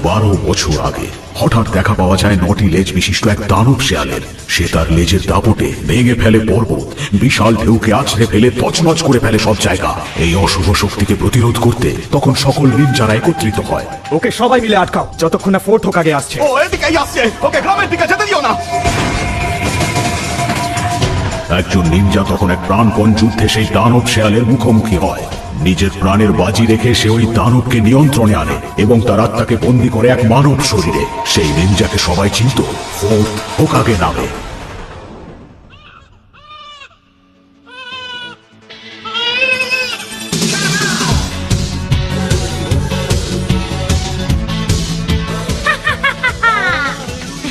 12 বছর আগে হঠাৎ দেখা পাওয়া যায় 9টি লেজ বিশিষ্ট এক দানব শেয়ালের। সে তার লেজের দাপটে ভেঙে ফেলে পর্বত, বিশাল ঢেউকে আছড়ে ফেলে তছনছ করে ফেলে সব জায়গা। এই অশুভ শক্তিকে প্রতিরোধ করতে তখন সকল নিনজারা একত্রিত হয়। ওকে সবাই মিলে আটকাও যতক্ষণ না ফোর্ট হোকাগে আসছে। ও এদিকেই আসছে, ওকে গ্রামের দিকে যেতে দিও না। একজন নিনজা তখন এক প্রাণপণ যুদ্ধে সেই দানব শেয়ালের মুখোমুখি হয়। নিজের প্রাণের বাজি রেখে সে ওই দানবকে নিয়ন্ত্রণে আনে এবং তার আত্মাকে বন্দী করে এক মানব শরীরে। সেই নিনজাকে সবাই চিনত ফোর্ট হোকাগে নামে।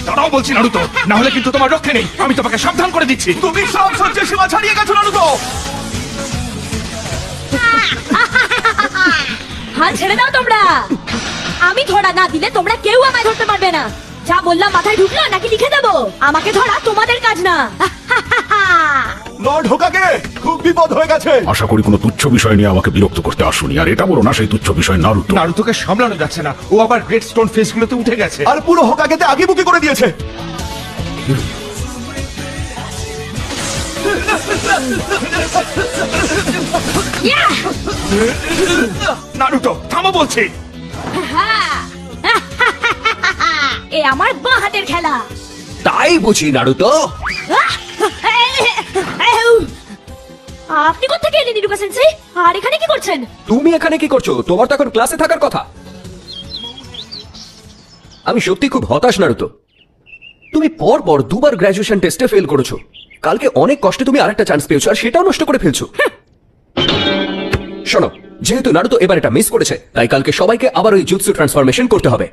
দাঁড়াও বলছি নারুতো, না হলে কিন্তু তোমার রক্ষে নেই। আমি তোমাকে সাবধান করে দিচ্ছি। তুমি সব সহ্যের সীমা ছাড়িয়ে গেছো নারুতো। হাল ছেড়ে দাও তোমরা। আমি ধরা না দিলে তোমরা কেউ আমায় ধরতে পারবে না। যা বললাম মাথায় ঢুকলো নাকি লিখে দেবো? আমাকে ধরা তোমাদের কাজ না। লর্ড হোকাগে, খুব বিপদ হয়ে গেছে। আশা করি কোনো তুচ্ছ বিষয় নিয়ে আমাকে বিরক্ত করতে আসুনি। আর এটা বলো না সেই তুচ্ছ বিষয় নারুতো। নারুতোকে সামলানো যাচ্ছে না, ও আবার গ্রেট স্টোন ফেস গুলোতে উঠে গেছে আর পুরো হোকাগেতে আগিবুকি করে দিয়েছে। নারুতো থামো বলছি। এ আমার বাঁ হাতের খেলা। তাই বুঝি নারুতো? আপনি কোথেকে এলেন ইরুকা সেন্সেই? আর এখানে কি করছেন? তুমি এখানে কি করছো? তোমার তো এখন ক্লাসে থাকার কথা। আমি সত্যি খুব হতাশ নারুতো। তুমি পর পর দুবার গ্র্যাজুয়েশন টেস্টে ফেল করেছো। কালকে অনেক কষ্টে তুমি আরেকটা চান্স পেয়েছো আর সেটাও নষ্ট করে ফেলছো। শোনো, যেহেতু নারুতো এবার এটা মিস করেছে, তাই কালকে সবাইকে আবার ওই জুৎসু ট্রান্সফরমেশন করতে হবে।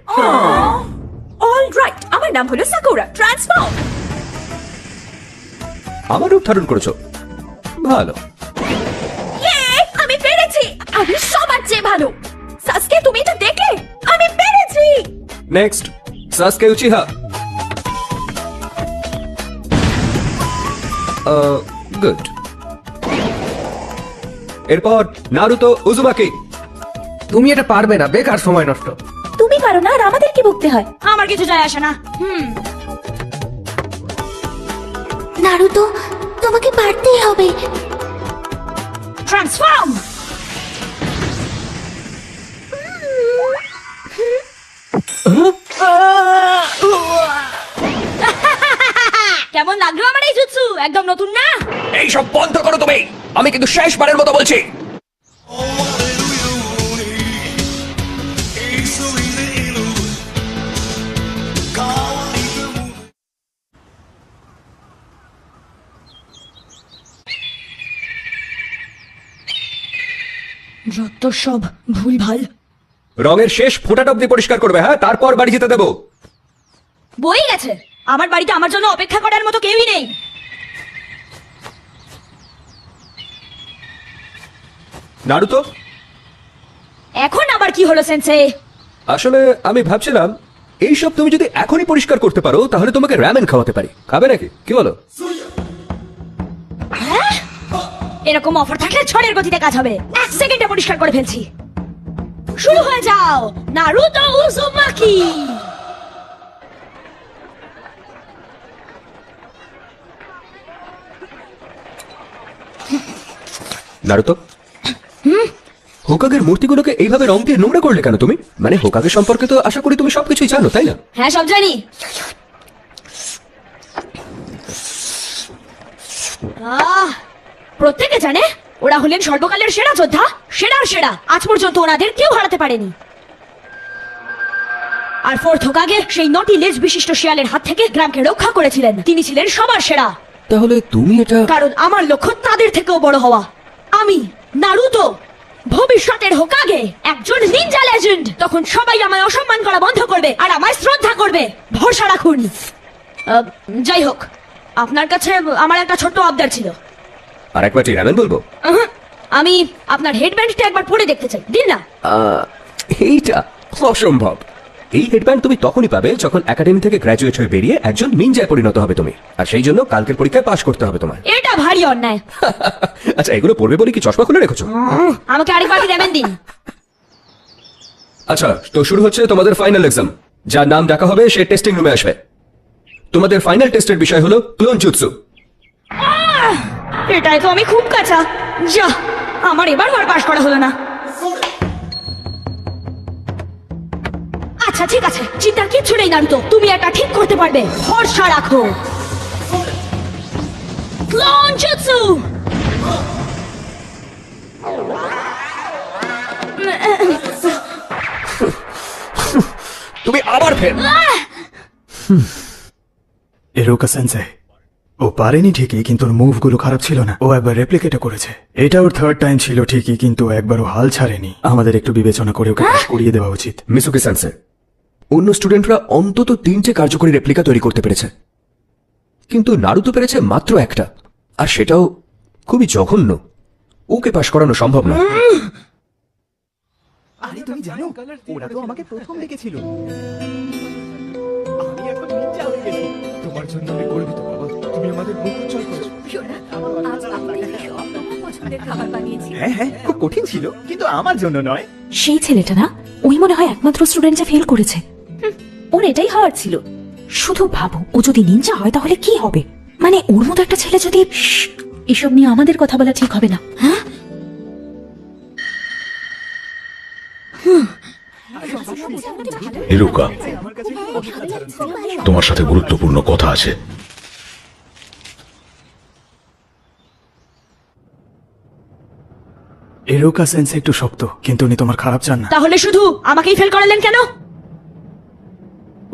অলরাইট, আমার নাম হলো সাকুরা। ট্রান্সফর্ম। আমার রূপ ধারণ করেছো, ভালো। আমি পেরেছি। আমি সবার চেয়ে ভালো। সাসকে, তুমি এটা দেখলে? আমি পেরেছি। Next, সাসকে Uchiha. গুড। এরপর নারুতো উজুমাকি। তুমি এটা পারবে না, বেকার সময় নষ্ট। তুমি পারো না আর আমাদের কি ভুগতে হয়? আমার কিছু যায় আসে না। নারুতো, তোমাকে পারতেই হবে। ট্রান্সফর্ম। কেমন লাগলো আমার এই জুৎসু? একদম নতুন না? এই সব বন্ধ করো তুমি। আমি কিন্তু শেষবারের মতো বলছি। যত সব ভুলভাল। রঙের শেষ ফোঁটাটা অব্দি পরিষ্কার করবে, হ্যাঁ? তারপর বাড়ি যেতে দেবো। বই গেছে। আমার বাড়িতে আমার জন্য অপেক্ষা করার মতো কেউই নেই। নারুতো, এখন আবার কি হলো সেন্সে? আসলে আমি ভাবছিলাম এইসব তুমি যদি এখনই পরিষ্কার করতে পারো তাহলে তোমাকে র‍্যামেন খাওয়াতে পারি। খাবে নাকি? কি বলো? এরকম অফার থাকলে ঝড়ের গতিতে কাজ হবে। 1 সেকেন্ডে পরিষ্কার করে ফেলছি। শুরু হয়ে যাও নারুতো উজুমাকি। নারুতো, হোকাগের মূর্তিগুলোকে এইভাবে রং দিয়ে নোংরা করলে কেন তুমি? মানে হোকাগে সম্পর্কে তো আশা করি তুমি সবকিছুই জানো, তাই না? হ্যাঁ, সব জানি। প্রত্যেকে জানে ওরা হলেন সর্বকালের সেরা যোদ্ধা, সেরার সেরা। আজ পর্যন্ত ওনাদের কেউ হারাতে পারেনি। আর ফোর্ট হোকাগে সেই 9টি লেজ বিশিষ্ট শিয়ালের হাত থেকে গ্রামকে রক্ষা করেছিলেন। তিনি ছিলেন সবার সেরা। তাহলে তুমি এটা... কারণ আমার লক্ষ্য তাদের থেকেও বড় হওয়া। আমি নারুতো, ভবিষ্যতের হোকাগে, একজন নিনজা লেজেন্ড। তখন সবাই আমায় অসম্মান করা বন্ধ করবে আর আমায় শ্রদ্ধা করবে। ভরসা রাখুন। যাই হোক, আপনার কাছে আমার একটা ছোট্ট আবদার ছিল। আর একবার র‍্যামেন বলবো? আমি আপনার হেডব্যান্ডটা একবার পরে দেখতে চাই। দিন না। এইটা অসম্ভব। এই হেডব্যান্ড তুমি তখনই পাবে যখন একাডেমি থেকে গ্র্যাজুয়েট হয়ে বেরিয়ে একজন নিনজায় পরিণত হবে তুমি। আর সেই জন্য কালকের পরীক্ষায় পাশ করতে হবে তোমার। এটা ভারী অন্যায়। আচ্ছা, এগুলো পড়বে বলে কি চশমা খুলে রেখেছো? আমাকে আরেকবার র‍্যামেন দিন। আচ্ছা, তো শুরু হচ্ছে তোমাদের ফাইনাল এক্সাম। যার নাম ডাকা হবে সে টেস্টিং রুমে আসবে। তোমাদের ফাইনাল টেস্টের বিষয় হলো ক্লোন জুৎসু। এটাই তো আমি খুব কাঁচা। যা, আমার এবার পাশ করা হলো না। আচ্ছা ঠিক আছে, চিন্তার কিচ্ছু নেই নারুতো, তুমি এটা ঠিক করতে পারবে, ভরসা রাখো। Clone jutsu. তুমি আবার ফেল। এরোকা সেন্সেই, ও পারেনি ঠিকই, কিন্তু ওর মুভগুলো খারাপ ছিল না। ও একবার রেপ্লিকেটও করেছে। এটা ওর থার্ড টাইম ছিল ঠিকই, কিন্তু একবারও হাল ছাড়েনি। আমাদের একটু বিবেচনা করে ওকে পাশ করিয়ে দেওয়া উচিত। মিসুকি সেন্সে, অন্য স্টুডেন্টরা অন্তত 3টে কার্যকরী রেপ্লিকা তৈরি করতে পেরেছে, কিন্তু নারুতো পেরেছে মাত্র একটা, আর সেটাও খুবই জঘন্য। ওকে পাশ করানো সম্ভব না। আরে তুমি জানো, ওরা তো আমাকে প্রথম দেখেছিল। আমি এখন নিনজা হয়ে গেছি। তোমার জন্য আমি গর্বিত বাবা, তুমি আমাদের মুখ উজ্জ্বল করেছো। হ্যাঁ হ্যাঁ, খুব কঠিন ছিল, কিন্তু আমার জন্য নয়। সেই ছেলেটা না, ওই মনে হয় একমাত্র স্টুডেন্ট যে ফেল করেছে। ওর এটাই হওয়ার ছিল। শুধু ভাবো, ও যদি নিনজা হয় তাহলে কি হবে? মানে ওর মতো একটা ছেলে যদি... এসব নিয়ে আমাদের কথা বলা ঠিক হবে না, হ্যাঁ? এরোকা, তোমার সাথে গুরুত্বপূর্ণ কথা আছে। এরোকা সেন্সে একটু শক্ত, কিন্তু উনি তোমার খারাপ চান না। তাহলে শুধু আমাকেই ফেল করালেন কেন?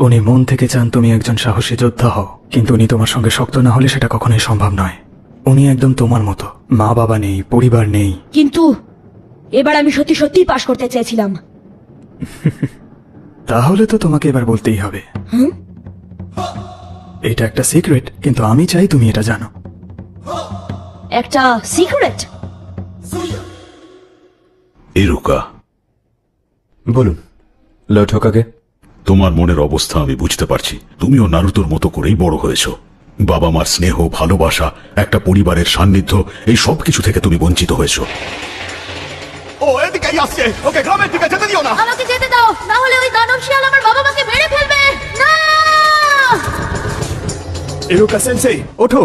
উনি মন থেকে চান তুমি একজন সাহসী যোদ্ধা হও, কিন্তু উনি তোমার সঙ্গে শক্ত না হলে সেটা কখনোই সম্ভব নয়। উনি একদম তোমার মতো, মা বাবা নেই, পরিবার নেই। কিন্তু এবার আমি সত্যি সত্যি পাশ করতে চেয়েছিলাম। তাহলে তো তোমাকে এবার বলতেই হবে। এটা একটা সিক্রেট, কিন্তু আমি চাই তুমি এটা জানো। একটা সিক্রেট? এরোকা, বলুন লর্ড হোকাগে। তোমার মনের অবস্থা আমি বুঝতে পারছি। তুমিও নারুতোর মতো করেই বড় হয়েছো। বাবা মার স্নেহ, ভালোবাসা, একটা পরিবারের সান্নিধ্য, এই সব কিছু থেকে তুমি বঞ্চিত হয়েছো। ও এদিকেই আসছে, ওকে গ্রামের দিকে যেতে দিও না। আমাকে যেতে দাও, না হলে ওই দানব শিয়াল আমার বাবা মাকে মেরে ফেলবে। না! এরোকা সেন্সেই, ওঠো।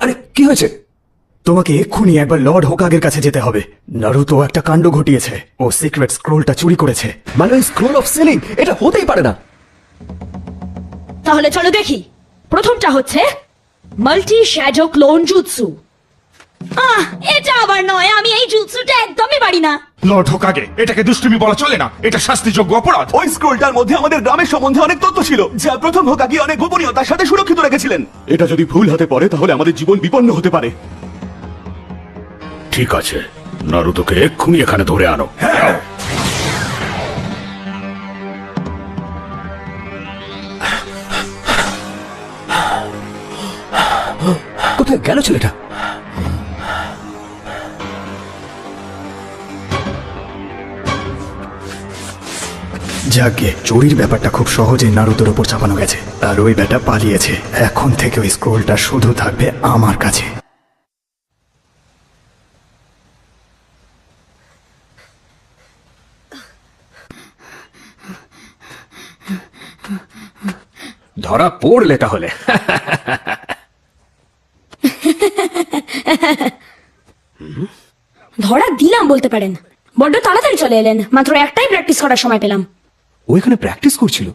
আরে কি হয়েছে? তোমাকে এক্ষুনি একবার লর্ড হোকাগের কাছে যেতে হবে। নারুতো একটা কাণ্ড ঘটিয়েছে। ও সিক্রেট স্ক্রোলটা চুরি করেছে। মানে স্ক্রোল অফ সিলিং, এটা হতেই পারে না। তাহলে চলো দেখি। প্রথমটা হচ্ছে মাল্টি শ্যাডো ক্লোন জুৎসু। এটা আবার নয়, আমি এই জুৎসুটা একদমই পারি না। লর্ড হোকাগে, এটাকে দুষ্টুমি বলা চলে না, এটা শাস্তিযোগ্য অপরাধ। ওই স্ক্রোলটার মধ্যে আমাদের গ্রামের সম্বন্ধে অনেক তথ্য ছিল, যা প্রথম হোকাগে অনেক গোপনীয়তার সাথে সুরক্ষিত রেখেছিলেন। এটা যদি ভুল হাতে পড়ে তাহলে আমাদের জীবন বিপন্ন হতে পারে। ঠিক আছে, নারুতোকে এক্ষুনি এখানে ধরে আনো। কোথায় গেল ছেলেটা? যাকে চুরির ব্যাপারটা খুব সহজে নারুতোর উপর চাপানো গেছে, আর ওই ব্যাটা পালিয়েছে। এখন থেকে ওই স্ক্রোলটা শুধু থাকবে আমার কাছে। ধরা পড়লে তাহলে। ধরা দিলাম বলতে পারেন। বড্ড তাড়াতাড়ি চলে এলেন, মাত্র একটাই প্র্যাকটিস করার সময় পেলাম। ও এখানে প্র্যাকটিস করছিল?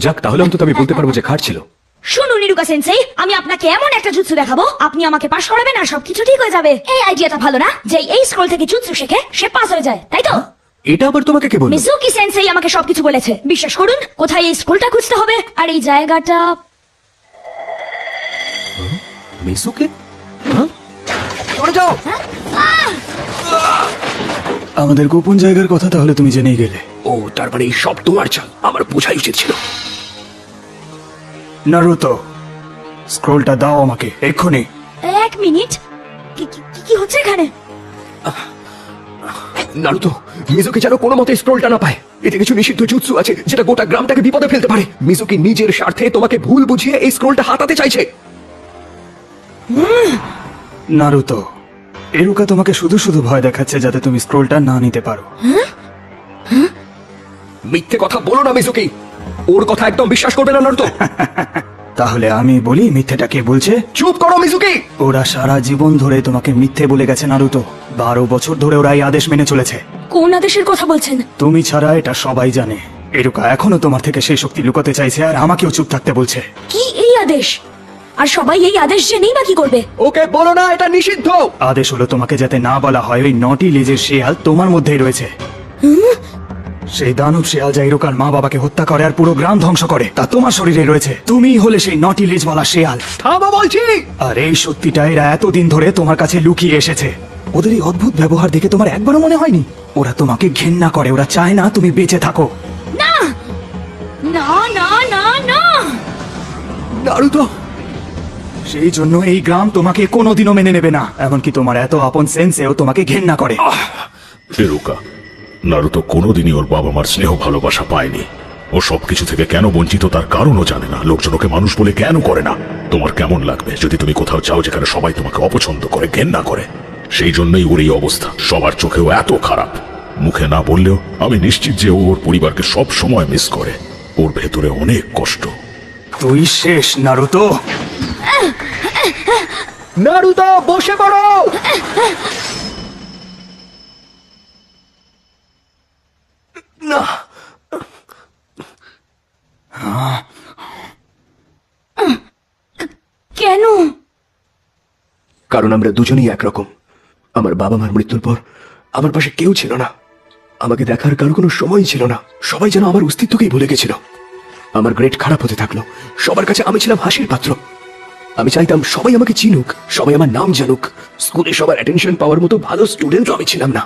যাক, তাহলে অন্তত আমি বলতে পারবো যে খাটছিল। শুনুন ইরুকা সেন্সেই, আমি আপনাকে এমন একটা জুৎসু দেখাবো, আপনি আমাকে পাশ করাবেন আর সবকিছু ঠিক হয়ে যাবে। এই আইডিয়াটা ভালো না? যে এই স্ক্রোল থেকে জুৎসু শেখে সে পাস হয়ে যায়, তাই তো? এটা আবার তোমাকে কে বলল? মিজুকি সেন্সেই আমাকে সবকিছু বলেছে। বিশ্বাস করুন, কোথায় এই স্ক্রোলটা খুঁজতে হবে আর এই জায়গাটা। মিসুকে? চলে যাও। আমাদের গোপন জায়গার কথা তাহলে তুমি জেনেই গেলে। ও তার মানে এই সব তোমার চাল, আমার বোঝাই উচিত ছিল। নারুতো, স্ক্রোলটা দাও আমাকে এক্ষুনি। এক মিনিট, কি হচ্ছে এখানে? নারুতো, মিজুকি যেন কোনো মতে স্ক্রোলটা না পায়। এতে কিছু নিষিদ্ধ জুৎসু আছে যেটা গোটা গ্রামটাকে বিপদে ফেলতে পারে। মিজুকি নিজের স্বার্থে তোমাকে ভুল বুঝিয়ে এই স্ক্রোলটা হাতাতে চাইছে। নারুতো, এরুকা তোমাকে শুধু শুধু ভয় দেখাচ্ছে যাতে তুমি স্ক্রোলটা না নিতে পারো। মিথ্যে কথা বলো না মিজুকি, ওর কথা একদম বিশ্বাস করবে না নারুতো। তাহলে আমি বলি মিথ্যেটা কে বলছে? চুপ করো মিজুকি। ওরা সারা জীবন ধরে তোমাকে মিথ্যে বলে গেছে নারুতো। 12 বছর ধরে ওরা এই আদেশ মেনে চলেছে। কোন আদেশের কথা বলছেন? তুমি ছাড়া এটা সবাই জানে। এরুকা এখনো তোমার থেকে সেই শক্তি লুকাতে চাইছে আর আমাকেও চুপ থাকতে বলছে। কি এই আদেশ? আর সবাই এই আদেশ জেনেই বা কি করবে? ওকে বলো না এটা নিষিদ্ধ। আদেশ হলো তোমাকে যাতে না বলা হয় ওই নটি লেজের শেয়াল তোমার মধ্যেই রয়েছে। সেই দানব শেয়াল যা এরুকার মা বাবাকে হত্যা করে আর পুরো গ্রাম ধ্বংস করে, তা তোমার শরীরে রয়েছে। তুমিই হলে সেই নটি লেজওয়ালা শেয়াল। থামো বলছি। আর এই সত্যিটা এরা এতদিন ধরে তোমার কাছে লুকিয়ে এসেছে। ওদের এই অদ্ভুত ব্যবহার দেখে তোমার একবারও মনে হয়নি ওরা তোমাকে ঘেন্না করে? ওরা চায় না তুমি বেঁচে থাকো। না না না না না। নারুতো, সেই জন্য এই গ্রাম তোমাকে কোনোদিনও মেনে নেবে না। এমনকি তোমার এত আপন সেন্সেও তোমাকে ঘেন্না করে। এরুকা, নারুতো কোনোদিনই ওর বাবা মার স্নেহ ভালোবাসা পায়নি। ও সবকিছু থেকে কেন বঞ্চিত তার কারণও জানে না। লোকজন ওকে মানুষ বলে কেন করে না? তোমার কেমন লাগবে যদি তুমি কোথাও যাও যেখানে সবাই তোমাকে অপছন্দ করে, ঘেন্না করে? সেই জন্যই ওর এই অবস্থা। সবার চোখেও এত খারাপ। মুখে না বললেও আমি নিশ্চিত যে ও ওর পরিবারকে সব সময় মিস করে। ওর ভেতরে অনেক কষ্ট। তুই শেষ নারুতো। নারুতো বসে পড়ো। না, কেন? কারণ আমরা দুজনেই একরকম। আমার বাবা মার মৃত্যুর পর আমার পাশে কেউ ছিল না। আমাকে দেখার কারো কোনো সময় ছিল না। সবাই যেন আমার অস্তিত্বকেই ভুলে গেছিল। আমার গ্রেড খারাপ হতে থাকলো। সবার কাছে আমি ছিলাম হাসির পাত্র। আমি চাইতাম সবাই আমাকে চিনুক, সবাই আমার নাম জানুক। স্কুলে সবার অ্যাটেনশন পাওয়ার মতো ভালো স্টুডেন্টও আমি ছিলাম না।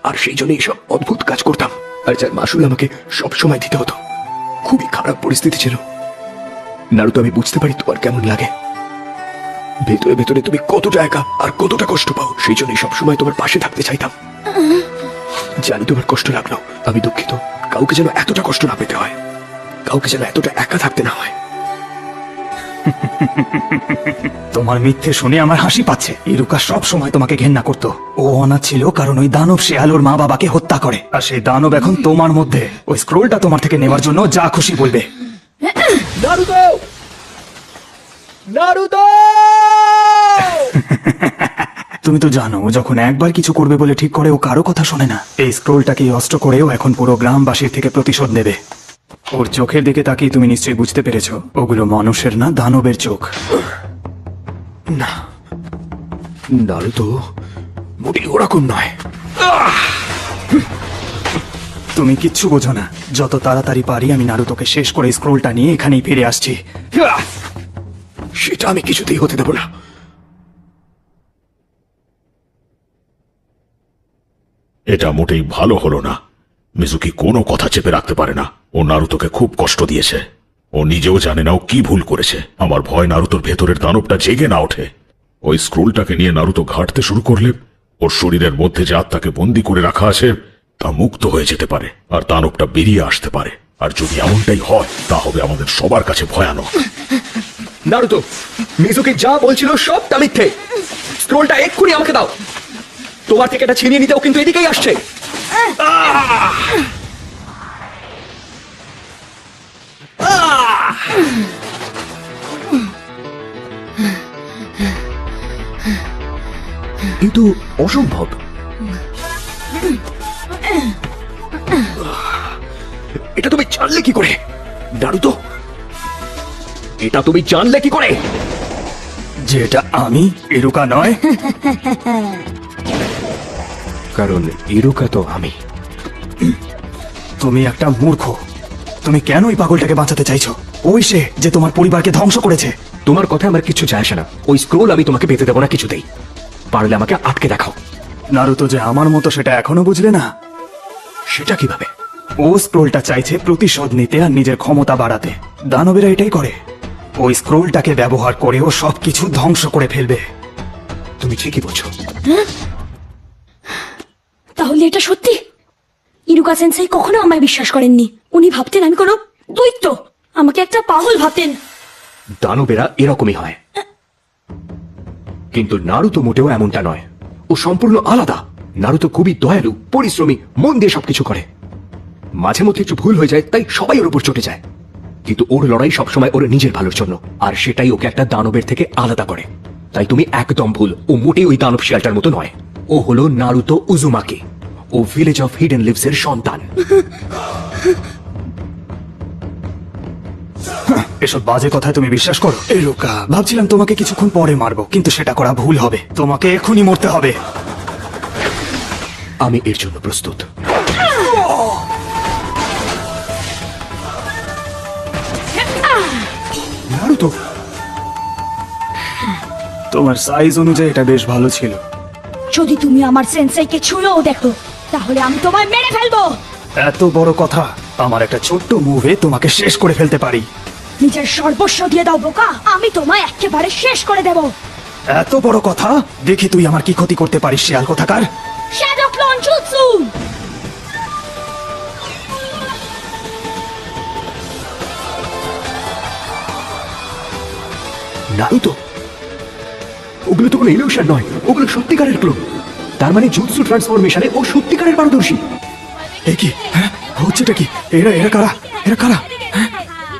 আর সেই জন্য এইসব অদ্ভুত কাজ করতাম। আর যার মাসুল আমাকে সব সময় দিতে হতো। খুবই খারাপ পরিস্থিতি ছিল। নারুতো, আমি বুঝতে পারি তোমার কেমন লাগে। ভেতরে ভেতরে তুমি কতটা একা আর কতটা কষ্ট পাও। সেই জন্যই সবসময় তোমার পাশে থাকতে চাইতাম। জানি তোমার কষ্ট লাগলো, আমি দুঃখিত। কাউকে যেন এতটা কষ্ট না পেতে হয়, কাউকে যেন এতটা একা থাকতে না হয়। তোমার মিথ্যে শুনে আমার হাসি পাচ্ছে। ইরুকা সব সময় তোমাকে ঘেন্না করত। ও অনাথ ছিল কারণ ওই দানব শেয়াল ওর মা বাবাকে হত্যা করে। আর সেই দানব এখন তোমার মধ্যে। ওই স্ক্রোলটা তোমার থেকে নেওয়ার জন্য যা খুশি বলবে। নারুতো! নারুতো! তুমি তো জানো ও যখন একবার কিছু করবে বলে ঠিক করে ও কারো কথা শোনে না। এই স্ক্রোলটাকে অস্ত্র করেও এখন পুরো গ্রামবাসীর থেকে প্রতিশোধ নেবে। ওর চোখের দিকে তাকিয়ে তুমি নিশ্চয়ই বুঝতে পেরেছো ওগুলো মানুষের না, দানবের চোখ। না, নারুতো মোটেই ওরকম নয়। তুমি কিচ্ছু বোঝো না। যত তাড়াতাড়ি পারি আমি নারুতোকে শেষ করে স্ক্রোলটা নিয়ে এখানেই ফিরে আসছি। সেটা আমি কিছুতেই হতে দেব না। এটা মোটেই ভালো হলো না। মিজুকি কোনো কথা চেপে রাখতে পারে না। ও নারুতোকে খুব কষ্ট দিয়েছে। ও নিজেও জানে না ও কি ভুল করেছে। আমার ভয় নারুতোর ভেতরের দানবটা জেগে না ওঠে। ওই স্ক্রোলটাকে নিয়ে নারুতো ঘাঁটতে শুরু করলে ওর শরীরের মধ্যে যে আত্মাকে বন্দি করে রাখা আছে তা মুক্ত হয়ে যেতে পারে আর দানবটা বেরিয়ে আসতে পারে। আর যদি এমনটাই হয় তা হবে আমাদের সবার কাছে ভয়ানক। নারুতো, মিজুকি যা বলছিল সবটা মিথ্যে। স্ক্রোলটা এক্ষুনি আমাকে দাও। তোমার থেকে এটা ছিনিয়ে নিতেও কিন্তু এদিকেই আসছে। কিন্তু অসম্ভব। এটা তুমি জানলে কি করে নারুতো? এটা তুমি জানলে কি করে যে এটা আমি, ইরুকা নয়? কারণ ইরুকা তো আমি। তুমি একটা মূর্খ। তুমি কেন ওই পাগলটাকে বাঁচাতে চাইছো? ওই সে যে তোমার পরিবারকে ধ্বংস করেছে। তোমার কথা আমার কিছু যায় আসে না। ওই স্ক্রোল আমি তোমাকে পেতে দেবো না কিছুতেই। পারলে আমাকে আটকে দেখাও। নারুতো যে আমার মতো সেটা এখনো বুঝলে না। সেটা কিভাবে? ও স্ক্রোলটা চাইছে প্রতিশোধ নিতে আর নিজের ক্ষমতা বাড়াতে। দানবেরা এটাই করে। ওই স্ক্রোলটাকে ব্যবহার করে ও সবকিছু ধ্বংস করে ফেলবে। তুমি ঠিকই বলছো। তাহলে এটা সত্যি? ইরুকা সেন্সেই কখনো আমায় বিশ্বাস করেননি। উনি ভাবতেন আমি কোনো দৈত্য, আমাকে একটা পাগল ভাবতেন। দানবেরা এরকমই হয়, কিন্তু নারুতো মোটেও এমনটা নয়। ও সম্পূর্ণ আলাদা। নারুতো খুবই দয়ালু, পরিশ্রমী, মন দিয়ে সবকিছু করে। মাঝে মধ্যে একটু ভুল হয়ে যায়, তাই সবাই ওর উপর চটে যায়। কিন্তু ওর লড়াই সবসময় ওর নিজের ভালোর জন্য, আর সেটাই ওকে একটা দানবের থেকে আলাদা করে। তাই তুমি একদম ভুল। ও মোটেই ওই দানব শিয়ালটার মতো নয়। ও হলো নারুতো উজুমাকি। ও ভিলেজ অফ হিডেন লিভস এর সন্তান। এসব বাজে কথায় তুমি বিশ্বাস করো? এরুকা, ভাবছিলাম তোমাকে কিছুক্ষণ পরে মারবো, কিন্তু সেটা করা ভুল হবে। তোমাকে এখনই মরতে হবে। আমি এর জন্য প্রস্তুত। নারুতো, তোমার সাইজ অনুযায়ী এটা বেশ ভালো ছিল। যদি তুমি আমার সেন্সাইকে ছুঁয়েও দেখো তাহলে আমি তোমায় মেরে ফেলবো। এত বড় কথা? আমার একটা ছোট্ট মুভে তোমাকে শেষ করে ফেলতে পারি। নিজের সর্বস্ব দিয়ে দাও বোকা, আমি তোমায় একেবারে শেষ করে দেব। এত বড় কথা? দেখি তুই আমার কি ক্ষতি করতে পারিস, শিয়াল কোথাকার। Shadow clone jutsu. নারুতো, ওগুলো তো কোনো ইলিউশন নয়, ওগুলো সত্যিকারের ক্লোন। তার মানে জুৎসু ট্রান্সফরমেশনে ও সত্যিকারের পারদর্শী। এ কি? হ্যাঁ, হচ্ছেটা কি? এরা এরা কারা? এরা কারা?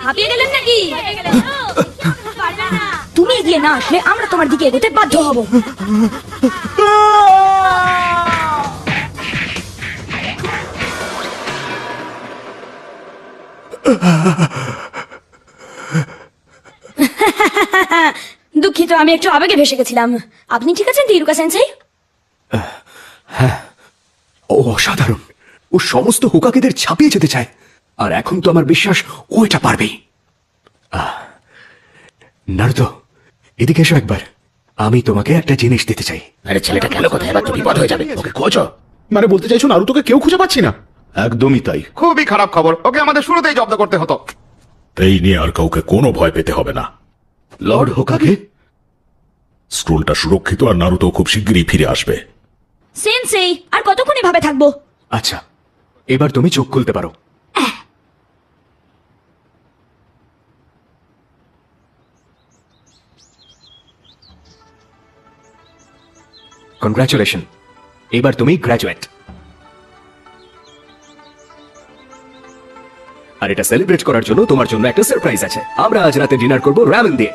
হাঁপিয়ে গেলেন নাকি? তুমি এগিয়ে না আসলে আমরা তোমার দিকে এগোতে বাধ্য হব। দুঃখিত, আমি একটু আবেগে ভেসে গেছিলাম। আপনি ঠিক আছেন ইরুকা সেন্সেই? ও অসাধারণ। ও সমস্ত হোকাকেদের ছাপিয়ে যেতে চায়, আর এখন তো আমার বিশ্বাস ও এটা পারবেই। নারুতো, এদিকে এসো একবার। আমি তোমাকে একটা জিনিস দিতে চাই। আরে ছেলেটা গেল কোথায়? এবার তো বিপদ হয়ে যাবে। ওকে খোঁজো। মানে বলতে চাইছো নারুতোকে কেউ খুঁজে পাচ্ছি না? একদমই তাই। খুবই খারাপ খবর, ওকে আমাদের শুরুতেই জব্দ করতে হতো। এই নিয়ে আর কাউকে কোনো ভয় পেতে হবে না। লর্ড হোকাকে? স্ক্রোলটা সুরক্ষিত, আর নারুতো খুব শিগগিরই ফিরে আসবে। সেন্সেই, আর কতক্ষণ এভাবে থাকবো? আচ্ছা, এবার তুমি চোখ খুলতে পারো। কনগ্রাচুলেশন, এবার তুমি গ্র্যাজুয়েট। আর এটা সেলিব্রেট করার জন্য তোমার জন্য একটা সারপ্রাইজ আছে। আমরা আজ রাতে ডিনার করব রামেন দিয়ে।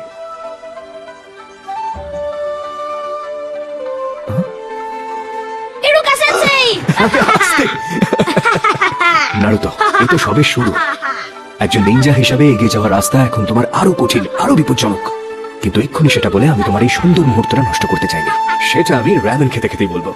ইরুকা সেন্সেই! নারুতো, এই তো সবে শুরু। একজন নিনজা হিসাবে এগিয়ে যাওয়ার রাস্তা এখন তোমার আরো কঠিন, আরো বিপজ্জনক। কিন্তু এক্ষুনি সেটা বলে আমি তোমার এই সুন্দর মুহূর্তটা নষ্ট করতে চাইনি। সেটা আমি রামেন খেতে খেতেই বলবো।